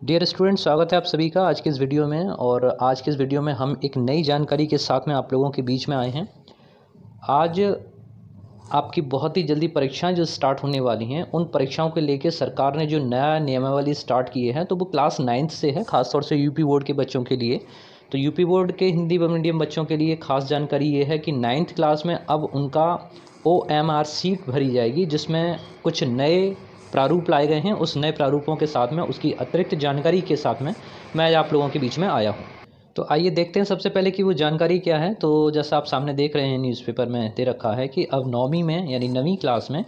Dear student, स्वागत है आप सभी का आज के इस वीडियो में। और आज के इस वीडियो में हम एक नई जानकारी के साथ में आप लोगों के बीच में आए हैं। आज आपकी बहुत ही जल्दी परीक्षाएं जो स्टार्ट होने वाली हैं, उन परीक्षाओं को लेके सरकार ने जो नया नियमावली स्टार्ट किए हैं, तो वो क्लास 9th से है, खासतौर से यूपी बोर्ड के बच्चों के लिए। तो यूपी बोर्ड के हिंदी मीडियम बच्चों के लिए खास जानकारी ये है कि 9th क्लास में अब उनका OMR सीट भरी जाएगी, जिसमें कुछ नए प्रारूप लाए गए हैं। उस नए प्रारूपों के साथ में उसकी अतिरिक्त जानकारी के साथ में मैं आज आप लोगों के बीच में आया हूँ। तो आइए देखते हैं सबसे पहले कि वो जानकारी क्या है। तो जैसा आप सामने देख रहे हैं, न्यूज़पेपर में दे रखा है कि अब 9वीं में यानी 9वीं क्लास में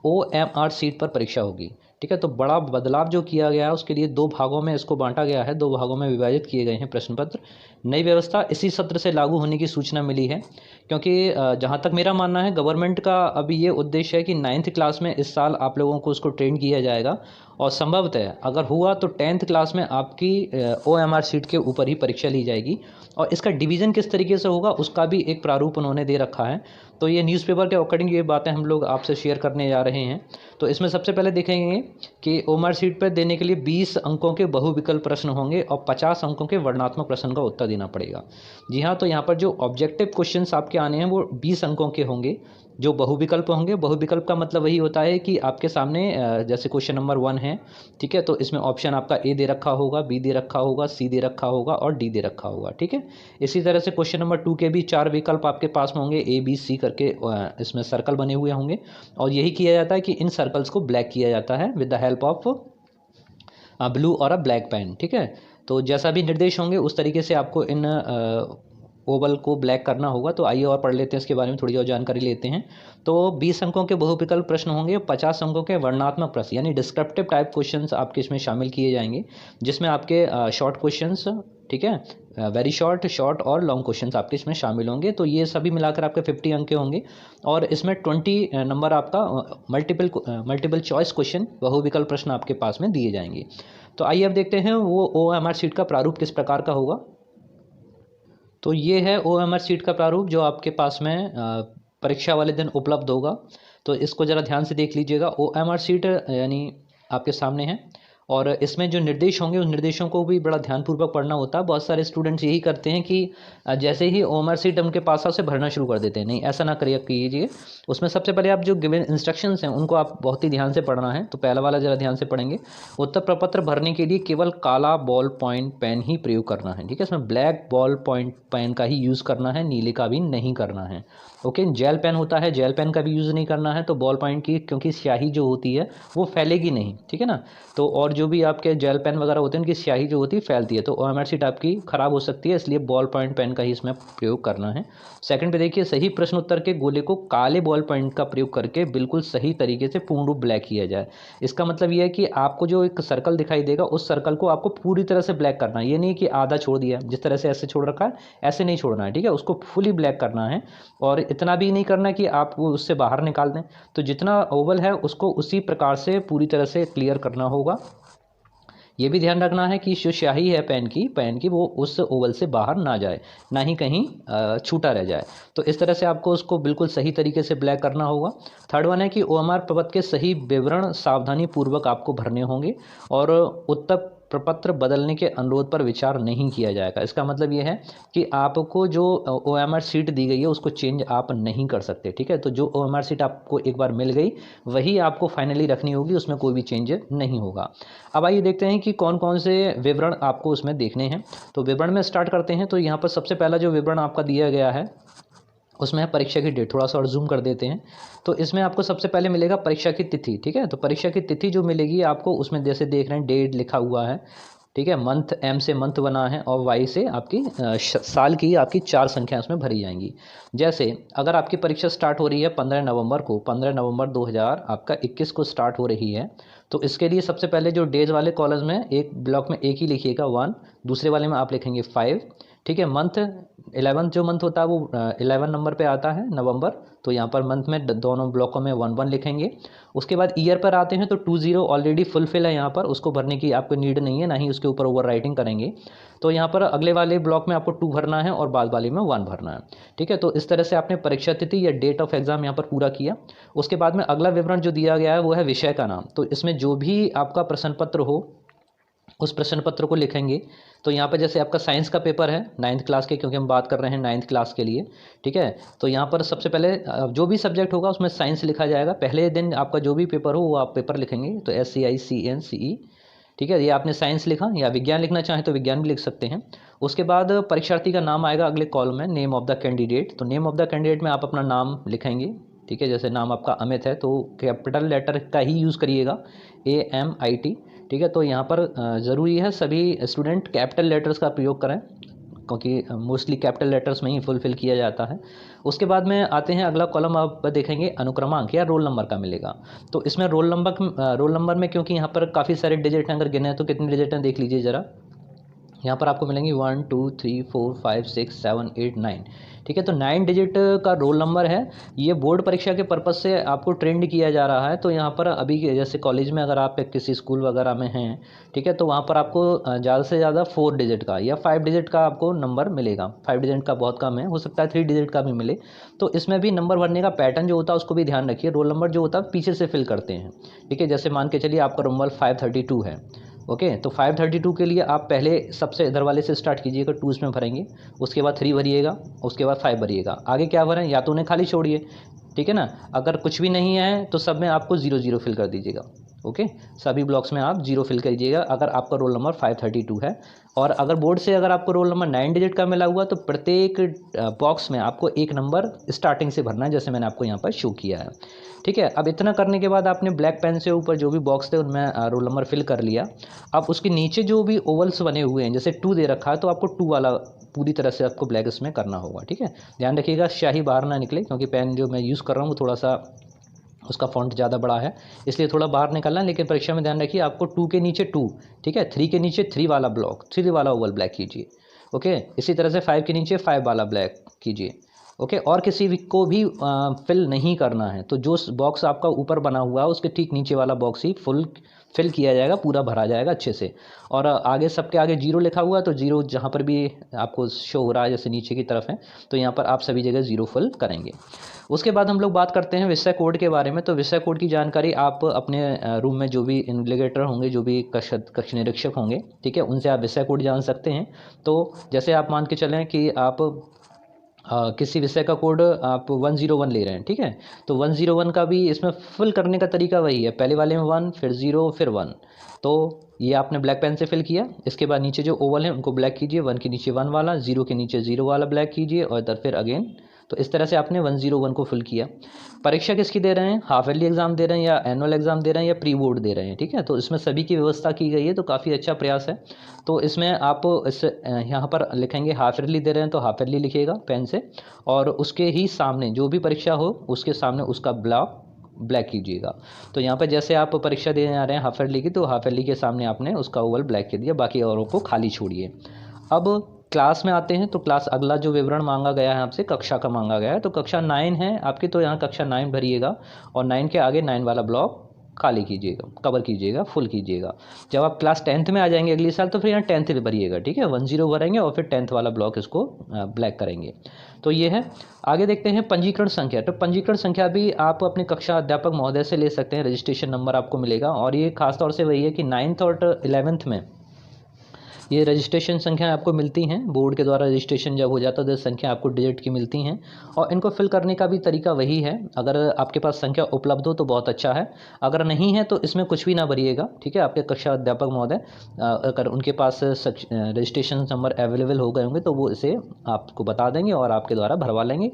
OMR सीट पर परीक्षा होगी। ठीक है, तो बड़ा बदलाव जो किया गया है उसके लिए दो भागों में इसको बांटा गया है, दो भागों में विभाजित किए गए हैं प्रश्न पत्र। नई व्यवस्था इसी सत्र से लागू होने की सूचना मिली है, क्योंकि जहाँ तक मेरा मानना है, गवर्नमेंट का अभी ये उद्देश्य है कि 9th क्लास में इस साल आप लोगों को उसको ट्रेन किया जाएगा, और संभवतः अगर हुआ तो 10th क्लास में आपकी OMR सीट के ऊपर ही परीक्षा ली जाएगी। और इसका डिवीज़न किस तरीके से होगा उसका भी एक प्रारूप उन्होंने दे रखा है। तो ये न्यूज़पेपर के अकॉर्डिंग ये बातें हम लोग आपसे शेयर करने जा रहे हैं। तो इसमें सबसे पहले देखेंगे कि OMR सीट पर देने के लिए 20 अंकों के बहुविकल्प प्रश्न होंगे और 50 अंकों के वर्णनात्मक प्रश्न का उत्तर देना पड़ेगा। जी हाँ, तो यहाँ पर जो ऑब्जेक्टिव क्वेश्चंस आपके आने हैं वो 20 अंकों के होंगे। जो बहुविकल्प होंगे, बहुविकल्प का मतलब वही होता है कि आपके सामने जैसे क्वेश्चन नंबर 1 है, ठीक है, तो इसमें ऑप्शन आपका ए दे रखा होगा, बी दे रखा होगा, सी दे रखा होगा और डी दे रखा होगा। ठीक है, इसी तरह से क्वेश्चन नंबर 2 के भी 4 विकल्प आपके पास में होंगे, ए बी सी करके इसमें सर्कल बने हुए होंगे। और यही किया जाता है कि इन सर्कल्स को ब्लैक किया जाता है with the help of blue और अ ब्लैक पेन। ठीक है, तो जैसा भी निर्देश होंगे उस तरीके से आपको इन ओवल को ब्लैक करना होगा। तो आइए और पढ़ लेते हैं, इसके बारे में थोड़ी और जानकारी लेते हैं। तो 20 अंकों के बहुविकल्प प्रश्न होंगे, 50 अंकों के वर्णनात्मक प्रश्न यानी डिस्क्रिप्टिव टाइप क्वेश्चंस आपके इसमें शामिल किए जाएंगे, जिसमें आपके शॉर्ट क्वेश्चंस, ठीक है, वेरी शॉर्ट, शॉर्ट और लॉन्ग क्वेश्चंस आपके इसमें शामिल होंगे। तो ये सभी मिलाकर आपके 50 अंक के होंगे। और इसमें 20 नंबर आपका मल्टीपल चॉइस क्वेश्चन, बहुविकल्प प्रश्न आपके पास में दिए जाएंगे। तो आइए अब देखते हैं वो OMR सीट का प्रारूप किस प्रकार का होगा। तो ये है OMR सीट का प्रारूप जो आपके पास में परीक्षा वाले दिन उपलब्ध होगा। तो इसको ज़रा ध्यान से देख लीजिएगा। OMR सीट यानी आपके सामने है, और इसमें जो निर्देश होंगे उस निर्देशों को भी बड़ा ध्यानपूर्वक पढ़ना होता है। बहुत सारे स्टूडेंट्स यही करते हैं कि जैसे ही OMR सीट उनके पास से भरना शुरू कर देते हैं। नहीं, ऐसा ना करिए कीजिए। उसमें सबसे पहले आप जो गिवन इंस्ट्रक्शंस हैं उनको आप बहुत ही ध्यान से पढ़ना है। तो पहला वाला ज़रा ध्यान से पढ़ेंगे। उत्तर प्रपत्र भरने के लिए केवल काला बॉल पॉइंट पेन ही प्रयोग करना है। ठीक है, इसमें ब्लैक बॉल पॉइंट पेन का ही यूज़ करना है, नीले का भी नहीं करना है। ओके, जेल पेन होता है, जेल पेन का भी यूज़ नहीं करना है। तो बॉल पॉइंट की, क्योंकि स्याही जो होती है वो फैलेगी नहीं, ठीक है ना। तो और जो भी आपके जेल पेन वगैरह होते हैं उनकी स्याही जो होती है फैलती है, तो OMR सीट आपकी ख़राब हो सकती है, इसलिए बॉल पॉइंट पेन का ही इसमें प्रयोग करना है। सेकंड पे देखिए, सही प्रश्न उत्तर के गोले को काले बॉल पॉइंट का प्रयोग करके बिल्कुल सही तरीके से पूर्ण रूप ब्लैक किया जाए। इसका मतलब ये है कि आपको जो एक सर्कल दिखाई देगा उस सर्कल को आपको पूरी तरह से ब्लैक करना है। ये नहीं कि आधा छोड़ दिया, जिस तरह से ऐसे छोड़ रखा है ऐसे नहीं छोड़ना है। ठीक है, उसको फुली ब्लैक करना है। और इतना भी नहीं करना कि आप वो उससे बाहर निकाल दें। तो जितना ओवल है उसको उसी प्रकार से पूरी तरह से क्लियर करना होगा। ये भी ध्यान रखना है कि जो स्याही है पेन की वो उस ओवल से बाहर ना जाए, ना ही कहीं छूटा रह जाए। तो इस तरह से आपको उसको बिल्कुल सही तरीके से ब्लैक करना होगा। थर्ड वन है कि OMR प्रपत्र के सही विवरण सावधानी पूर्वक आपको भरने होंगे, और उत्तर प्रपत्र बदलने के अनुरोध पर विचार नहीं किया जाएगा। इसका मतलब ये है कि आपको जो OMR सीट दी गई है उसको चेंज आप नहीं कर सकते। ठीक है, तो जो OMR सीट आपको एक बार मिल गई वही आपको फाइनली रखनी होगी, उसमें कोई भी चेंज नहीं होगा। अब आइए देखते हैं कि कौन कौन से विवरण आपको उसमें देखने हैं। तो विवरण में स्टार्ट करते हैं। तो यहाँ पर सबसे पहला जो विवरण आपका दिया गया है उसमें है परीक्षा की डेट। थोड़ा सा और जूम कर देते हैं। तो इसमें आपको सबसे पहले मिलेगा परीक्षा की तिथि। ठीक है, तो परीक्षा की तिथि जो मिलेगी आपको उसमें जैसे देख रहे हैं डेट लिखा हुआ है, ठीक है, मंथ, M से मंथ बना है और Y से आपकी साल की आपकी 4 संख्या उसमें भरी जाएंगी। जैसे अगर आपकी परीक्षा स्टार्ट हो रही है 15 नवंबर को, 15 नवंबर 2021 को स्टार्ट हो रही है, तो इसके लिए सबसे पहले जो डेज वाले कॉलम में एक ब्लॉक में एक ही लिखिएगा 1, दूसरे वाले में आप लिखेंगे 5। ठीक है, मंथ 11 जो मंथ होता है वो 11 नंबर पे आता है, नवंबर। तो यहाँ पर मंथ में दोनों ब्लॉकों में 1 1 लिखेंगे। उसके बाद ईयर पर आते हैं तो 20 ऑलरेडी फुलफिल है, यहाँ पर उसको भरने की आपको नीड नहीं है, ना ही उसके ऊपर ओवर राइटिंग करेंगे। तो यहाँ पर अगले वाले ब्लॉक में आपको 2 भरना है और बाद वाले में 1 भरना है। ठीक है, तो इस तरह से आपने परीक्षा तिथि या डेट ऑफ एग्जाम यहाँ पर पूरा किया। उसके बाद में अगला विवरण जो दिया गया है वो है विषय का नाम। तो इसमें जो भी आपका प्रश्न पत्र हो उस प्रश्न पत्र को लिखेंगे। तो यहाँ पर जैसे आपका साइंस का पेपर है 9th क्लास के, क्योंकि हम बात कर रहे हैं 9th क्लास के लिए, ठीक है। तो यहाँ पर सबसे पहले जो भी सब्जेक्ट होगा उसमें साइंस लिखा जाएगा। पहले दिन आपका जो भी पेपर हो वो आप पेपर लिखेंगे, तो SCICNCE, ठीक है। ये आपने साइंस लिखा, या विज्ञान लिखना चाहें तो विज्ञान भी लिख सकते हैं। उसके बाद परीक्षार्थी का नाम आएगा अगले कॉलम में, नेम ऑफ द कैंडिडेट। तो नेम ऑफ द कैंडिडेट में आप अपना नाम लिखेंगे, ठीक है। जैसे नाम आपका अमित है तो कैपिटल लेटर का ही यूज़ करिएगा, AMIT, ठीक है। तो यहाँ पर ज़रूरी है सभी स्टूडेंट कैपिटल लेटर्स का प्रयोग करें, क्योंकि मोस्टली कैपिटल लेटर्स में ही फुलफ़िल किया जाता है। उसके बाद में आते हैं अगला कॉलम, आप देखेंगे अनुक्रमांक या रोल नंबर का मिलेगा। तो इसमें रोल नंबर में क्योंकि यहाँ पर काफ़ी सारे डिजिट हैं, अगर गिने हैं तो कितने डिजिट हैं देख लीजिए ज़रा। यहाँ पर आपको मिलेंगे 1 2 3 4 5 6 7 8 9, ठीक है। तो 9 डिजिट का रोल नंबर है। ये बोर्ड परीक्षा के पर्पज़ से आपको ट्रेंड किया जा रहा है। तो यहाँ पर अभी जैसे कॉलेज में अगर आप किसी स्कूल वगैरह में हैं, ठीक है, तो वहाँ पर आपको ज़्यादा से ज़्यादा 4 डिजिट का या 5 डिजिट का आपको नंबर मिलेगा। 5 डिजिट का बहुत कम है, हो सकता है 3 डिजिट का भी मिले। तो इसमें भी नंबर भरने का पैटर्न जो होता है उसको भी ध्यान रखिए। रोल नंबर जो होता है पीछे से फिल करते हैं, ठीक है। जैसे मान के चलिए आपका रोल नंबर 532 है, ओके। तो 532 के लिए आप पहले सबसे इधर वाले से स्टार्ट कीजिएगा, 2 इसमें भरेंगे, उसके बाद 3 भरिएगा, उसके बाद 5 भरिएगा। आगे क्या भरें, या तो उन्हें खाली छोड़िए, ठीक है ना। अगर कुछ भी नहीं है तो सब में आपको 0 0 फिल कर दीजिएगा, ओके। सभी ब्लॉक्स में आप 0 फिल कीजिएगा अगर आपका रोल नंबर 532 है। और अगर बोर्ड से अगर आपको रोल नंबर 9 डिजिट का मिला हुआ तो प्रत्येक बॉक्स में आपको एक नंबर स्टार्टिंग से भरना है, जैसे मैंने आपको यहाँ पर शो किया है, ठीक है। अब इतना करने के बाद आपने ब्लैक पेन से ऊपर जो भी बॉक्स थे उनमें रोल नंबर फिल कर लिया। अब उसके नीचे जो भी ओवल्स बने हुए हैं, जैसे 2 दे रखा है तो आपको 2 वाला पूरी तरह से आपको ब्लैक इसमें करना होगा, ठीक है। ध्यान रखिएगा स्याही बाहर ना निकले, क्योंकि पेन जो मैं यूज़ कर रहा हूँ वो थोड़ा सा उसका फ़ॉन्ट ज़्यादा बड़ा है, इसलिए थोड़ा बाहर निकलना है। लेकिन परीक्षा में ध्यान रखिए आपको 2 के नीचे 2, ठीक है, 3 के नीचे 3 वाला ब्लॉक, 3 वाला ओवल ब्लैक कीजिए, ओके। इसी तरह से 5 के नीचे 5 वाला ब्लैक कीजिए, ओके। और किसी भी को भी फिल नहीं करना है। तो जो बॉक्स आपका ऊपर बना हुआ है उसके ठीक नीचे वाला बॉक्स ही फिल किया जाएगा, पूरा भरा जाएगा अच्छे से। और आगे सबके आगे 0 लिखा हुआ है तो 0 जहाँ पर भी आपको शो हो रहा है, जैसे नीचे की तरफ है, तो यहाँ पर आप सभी जगह 0 फिल करेंगे। उसके बाद हम लोग बात करते हैं विषय कोड के बारे में। तो विषय कोड की जानकारी आप अपने रूम में जो भी इन्विजिलेटर होंगे, जो भी कक्ष निरीक्षक होंगे, ठीक है, उनसे आप विषय कोड जान सकते हैं। तो जैसे आप मान के चलें कि आप किसी विषय का कोड आप 101 ले रहे हैं, ठीक है। तो 101 का भी इसमें फिल करने का तरीका वही है, पहले वाले में 1 फिर 0 फिर 1। तो ये आपने ब्लैक पेन से फिल किया। इसके बाद नीचे जो ओवल है उनको ब्लैक कीजिए, 1 के नीचे 1 वाला, 0 के नीचे 0 वाला ब्लैक कीजिए, और इधर फिर अगेन। तो इस तरह से आपने 101 को फिल किया। परीक्षा किसकी दे रहे हैं, हाफ ईयरली एग्जाम दे रहे हैं, या एनुअल एग्जाम दे रहे हैं, या प्री बोर्ड दे रहे हैं, ठीक है। तो इसमें सभी की व्यवस्था की गई है, तो काफ़ी अच्छा प्रयास है। तो इसमें आप इस यहाँ पर लिखेंगे हाफ ईयरली दे रहे हैं तो हाफ ईयरली लिखिएगा पेन से, और उसके ही सामने जो भी परीक्षा हो उसके सामने उसका ब्लैक कीजिएगा। तो यहाँ पर जैसे आप परीक्षा देने आ रहे हैं हाफ ईयरली की, तो हाफ ईयरली के सामने आपने उसका ओवल ब्लैक कर दिया, बाकी औरों को खाली छोड़िए। अब क्लास में आते हैं। तो क्लास अगला जो विवरण मांगा गया है आपसे कक्षा का मांगा गया है। तो कक्षा 9 है आपकी, तो यहाँ कक्षा 9 भरिएगा, और 9 के आगे 9 वाला ब्लॉक खाली कीजिएगा, कवर कीजिएगा, फुल कीजिएगा। जब आप क्लास 10th में आ जाएंगे अगले साल, तो फिर यहाँ 10th भरिएगा, ठीक है। 10 भरेंगे और फिर 10th वाला ब्लॉक इसको ब्लैक करेंगे। तो ये है। आगे देखते हैं पंजीकरण संख्या। तो पंजीकरण संख्या भी आप अपने कक्षा अध्यापक महोदय से ले सकते हैं, रजिस्ट्रेशन नंबर आपको मिलेगा। और ये खासतौर से वही है कि 9th और 11th में ये रजिस्ट्रेशन संख्या आपको मिलती हैं, बोर्ड के द्वारा रजिस्ट्रेशन जब हो जाता है तो संख्या आपको डिजिट की मिलती हैं। और इनको फिल करने का भी तरीका वही है। अगर आपके पास संख्या उपलब्ध हो तो बहुत अच्छा है, अगर नहीं है तो इसमें कुछ भी ना भरिएगा, ठीक है। आपके कक्षा अध्यापक महोदय अगर उनके पास रजिस्ट्रेशन नंबर अवेलेबल हो गए होंगे तो वो इसे आपको बता देंगे और आपके द्वारा भरवा लेंगे,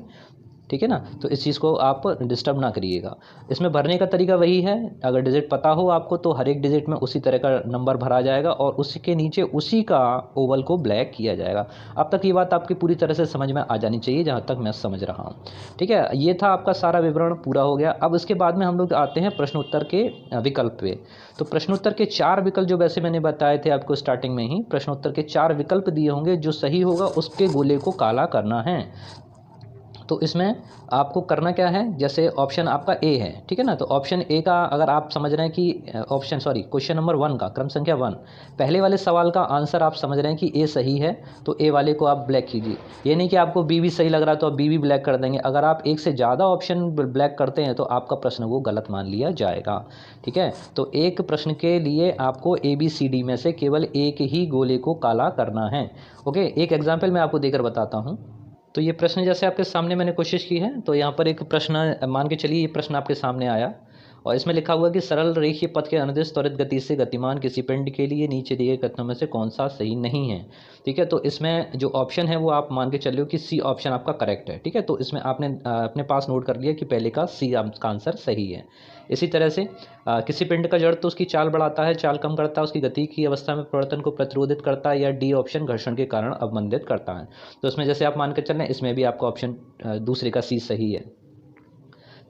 ठीक है ना। तो इस चीज़ को आप डिस्टर्ब ना करिएगा। इसमें भरने का तरीका वही है, अगर डिजिट पता हो आपको तो हर एक डिजिट में उसी तरह का नंबर भरा जाएगा और उसके नीचे उसी का ओवल को ब्लैक किया जाएगा। अब तक ये बात आपकी पूरी तरह से समझ में आ जानी चाहिए, जहाँ तक मैं समझ रहा हूँ, ठीक है। ये था आपका सारा विवरण पूरा हो गया। अब इसके बाद में हम लोग आते हैं प्रश्नोत्तर के विकल्प पे। तो प्रश्नोत्तर के 4 विकल्प जो वैसे मैंने बताए थे आपको स्टार्टिंग में ही, प्रश्नोत्तर के 4 विकल्प दिए होंगे, जो सही होगा उसके गोले को काला करना है। तो इसमें आपको करना क्या है, जैसे ऑप्शन आपका ए है, ठीक है ना, तो ऑप्शन ए का अगर आप समझ रहे हैं कि क्वेश्चन नंबर 1 का क्रम संख्या 1 पहले वाले सवाल का आंसर आप समझ रहे हैं कि ए सही है, तो ए वाले को आप ब्लैक कीजिए। ये नहीं कि आपको बी भी सही लग रहा है तो आप बी भी ब्लैक कर देंगे। अगर आप एक से ज़्यादा ऑप्शन ब्लैक करते हैं तो आपका प्रश्न वो गलत मान लिया जाएगा, ठीक है। तो एक प्रश्न के लिए आपको ABCD में से केवल एक ही गोले को काला करना है। ओके, एक एग्जाम्पल मैं आपको देकर बताता हूँ। तो ये प्रश्न जैसे आपके सामने मैंने कोशिश की है, तो यहाँ पर एक प्रश्न मान के चलिए, ये प्रश्न आपके सामने आया और इसमें लिखा हुआ कि सरल रेखीय पथ के अनुदिश त्वरित गति से गतिमान किसी पिंड के लिए नीचे दिए गए कथनों में से कौन सा सही नहीं है, ठीक है। तो इसमें जो ऑप्शन है वो आप मान के चल रहे हो कि सी ऑप्शन आपका करेक्ट है, ठीक है। तो इसमें आपने अपने पास नोट कर लिया कि पहले का सी का आंसर सही है। इसी तरह से किसी पिंड का जड़ तो उसकी चाल बढ़ाता है, चाल कम करता है, उसकी गति की अवस्था में परिवर्तन को प्रतिरोधित करता है, या डी ऑप्शन घर्षण के कारण अवमंदित करता है। तो इसमें जैसे आप मान के चल रहे हैं, इसमें भी आपका ऑप्शन दूसरे का सी सही है।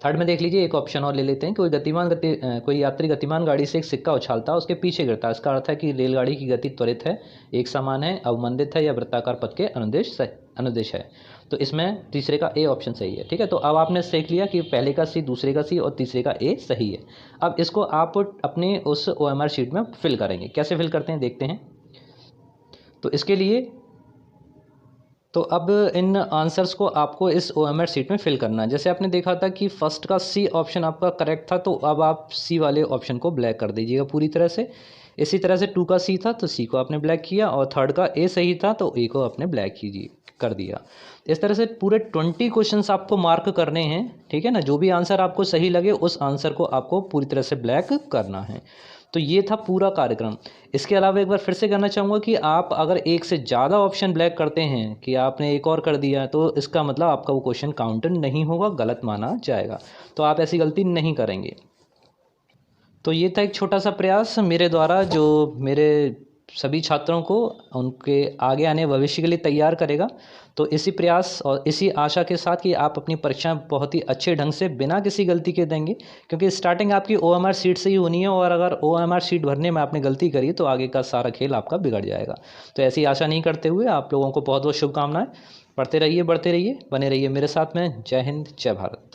थर्ड में देख लीजिए, एक ऑप्शन और ले लेते हैं। कोई यात्री गतिमान गाड़ी से एक सिक्का उछालता है, उसके पीछे गिरता है। इसका अर्थ है कि रेलगाड़ी की गति त्वरित है, एक समान है, अवमंदित है, या वृत्ताकार पथ के अनुदिश है। तो इसमें तीसरे का ए ऑप्शन सही है, ठीक है। तो अब आपने सीख लिया कि पहले का सी, दूसरे का सी और तीसरे का ए सही है। अब इसको आप अपने उस OMR शीट में फिल करेंगे। कैसे फिल करते हैं देखते हैं। तो इसके लिए तो अब इन आंसर्स को आपको इस OMR शीट में फिल करना है। जैसे आपने देखा था कि फर्स्ट का सी ऑप्शन आपका करेक्ट था, तो अब आप सी वाले ऑप्शन को ब्लैक कर दीजिएगा पूरी तरह से। इसी तरह से 2 का सी था तो सी को आपने ब्लैक किया, और थर्ड का ए सही था तो ए को आपने ब्लैक कर दिया। इस तरह से पूरे 20 क्वेश्चंस आपको मार्क करने हैं, ठीक है ना। जो भी आंसर आपको सही लगे उस आंसर को आपको पूरी तरह से ब्लैक करना है। तो ये था पूरा कार्यक्रम। इसके अलावा एक बार फिर से कहना चाहूँगा कि आप अगर एक से ज़्यादा ऑप्शन ब्लैक करते हैं कि आपने एक और कर दिया, तो इसका मतलब आपका वो क्वेश्चन काउंट नहीं होगा, गलत माना जाएगा। तो आप ऐसी गलती नहीं करेंगे। तो ये था एक छोटा सा प्रयास मेरे द्वारा, जो मेरे सभी छात्रों को उनके आगे आने भविष्य के लिए तैयार करेगा। तो इसी प्रयास और इसी आशा के साथ कि आप अपनी परीक्षा बहुत ही अच्छे ढंग से बिना किसी गलती के देंगे, क्योंकि स्टार्टिंग आपकी OMR शीट से ही होनी है, और अगर OMR शीट भरने में आपने गलती करी तो आगे का सारा खेल आपका बिगड़ जाएगा। तो ऐसी आशा नहीं करते हुए आप लोगों को बहुत बहुत शुभकामनाएं। पढ़ते रहिए, बढ़ते रहिए, बने रहिए मेरे साथ में। जय हिंद, जय भारत।